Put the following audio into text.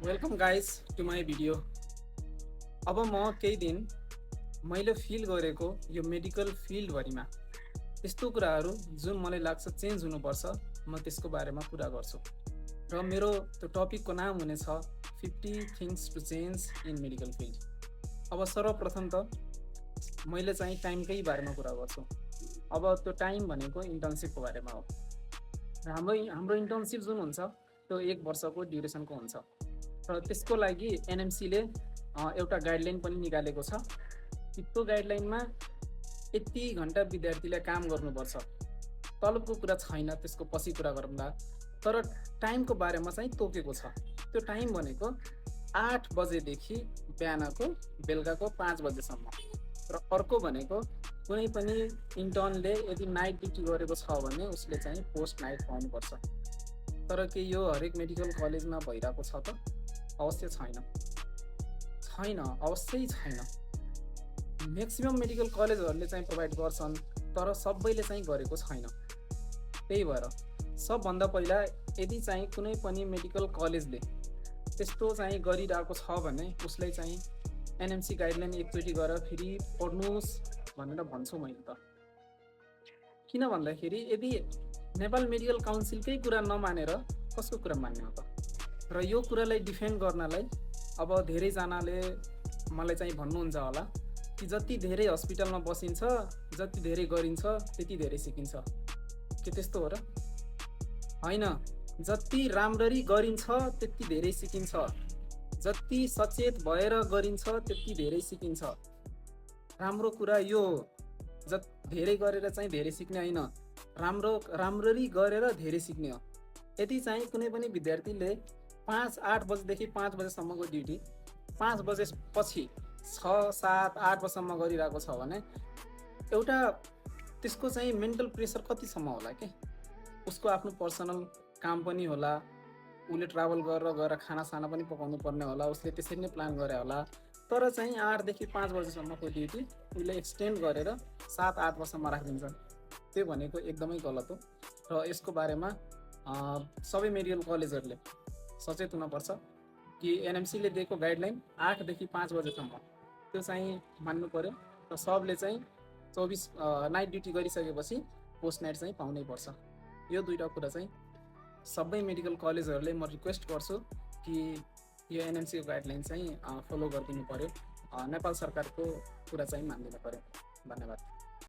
Welcome guys to my video. अब म केही दिन मैले फिल गरेको यो मेडिकल फिल्डभरिमा त्यस्तो कुराहरू जुन मलाई लाग्छ चेन्ज हुनुपर्छ, म त्यसको बारेमा कुरा गर्छु। र मेरो त्यो टपिकको नाम हुनेछ 50 things to change in medical field. अब सर्वप्रथम त मैले चाहिँ टाइमकै बारेमा कुरा गर्छु। अब त्यो टाइम भनेको इन्टर्नसिपको बारेमा हो। हाम्रो हाम्रो इन्टर्नसिप जुन हुन्छ त्यो 1 वर्षको ड्युरेसनको हुन्छ र त्यसको लागि एनएमसीले एउटा गाइडलाइन पनि निकालेको छ कि त्यो गाइडलाइनमा यति घन्टा विद्यार्थीले काम गर्नुपर्छ। तलबको कुरा छैन, त्यसको पछि कुरा गरौँला। तर टाइमको बारेमा चाहिँ तोकेको छ। त्यो टाइम भनेको 8 बजेदेखि बिहानको बेलुकाको 5 बजेसम्म। र अर्को भनेको कुनै पनि इन्टर्नले यदि नाइट ड्युटी गरेको छ भने उसले चाहिँ पोस्ट नाइट पाउनुपर्छ। तर के यो हरेक मेडिकल कलेजमा भइरहेको छ त? अवश्य छैन, अवश्यै छैन। म्याक्सिमम मेडिकल कलेजहरूले चाहिँ प्रोभाइड गर्छन्, तर सबैले चाहिँ गरेको छैन। त्यही भएर सबभन्दा पहिला यदि चाहिँ कुनै पनि मेडिकल कलेजले त्यस्तो चाहिँ गरिरहेको छ भने उसलाई चाहिँ एनएमसी गाइडलाइन एकचोटि गएर फेरि पढ्नुहोस् भनेर भन्छु मैले त। किन भन्दाखेरि यदि नेपाल मेडिकल काउन्सिलकै कुरा नमानेर कसको कुरा मान्ने हो त? र यो कुरालाई डिफेन्ड गर्नलाई अब धेरैजनाले मलाई चाहिँ भन्नुहुन्छ होला कि जति धेरै हस्पिटलमा बसिन्छ, जति धेरै गरिन्छ त्यति धेरै सिकिन्छ। के त्यस्तो हो र? होइन, जति राम्ररी गरिन्छ त्यति धेरै सिकिन्छ। जति सचेत भएर गरिन्छ त्यति धेरै सिकिन्छ। राम्रो कुरा यो हो, धेरै गरेर चाहिँ धेरै सिक्ने होइन, राम्ररी गरेर धेरै सिक्ने हो। यदि चाहिँ कुनै पनि विद्यार्थीले 8 बजेदेखि 5 बजेसम्मको ड्युटी 5 बजेपछि 6, 7, 8 बजेसम्म गरिरहेको छ भने एउटा त्यसको चाहिँ मेन्टल प्रेसर कतिसम्म होला के? उसको आफ्नो पर्सनल काम पनि होला, उसले ट्राभल गरेर गएर खानासाना पनि पकाउनु पर्ने होला, उसले त्यसरी नै प्लान गरे होला। तर चाहिँ 8 देखि 5 बजेसम्मको ड्युटी उसले एक्सटेन्ड गरेर 7, 8 बजेसम्म राखिदिन्छ। त्यो भनेको एकदमै गलत हो र यसको बारेमा सबै मेडिकल कलेजहरूले सचेत हुनुपर्छ कि एनएमसीले दिएको गाइडलाइन 8 देखि 5 बजेसम्म त्यो चाहिँ मान्नु पर्यो र सबले चाहिँ 24 नाइट ड्युटी गरिसकेपछि पोस्ट नाइट चाहिँ पाउनै पर्छ। यो दुईवटा कुरा चाहिँ सबै मेडिकल कलेजहरूले म रिक्वेस्ट गर्छु कि यो एनएमसीको गाइडलाइन चाहिँ फलो गरिदिनु पर्यो। नेपाल सरकारको कुरा चाहिँ मानिदिनु पर्यो। धन्यवाद।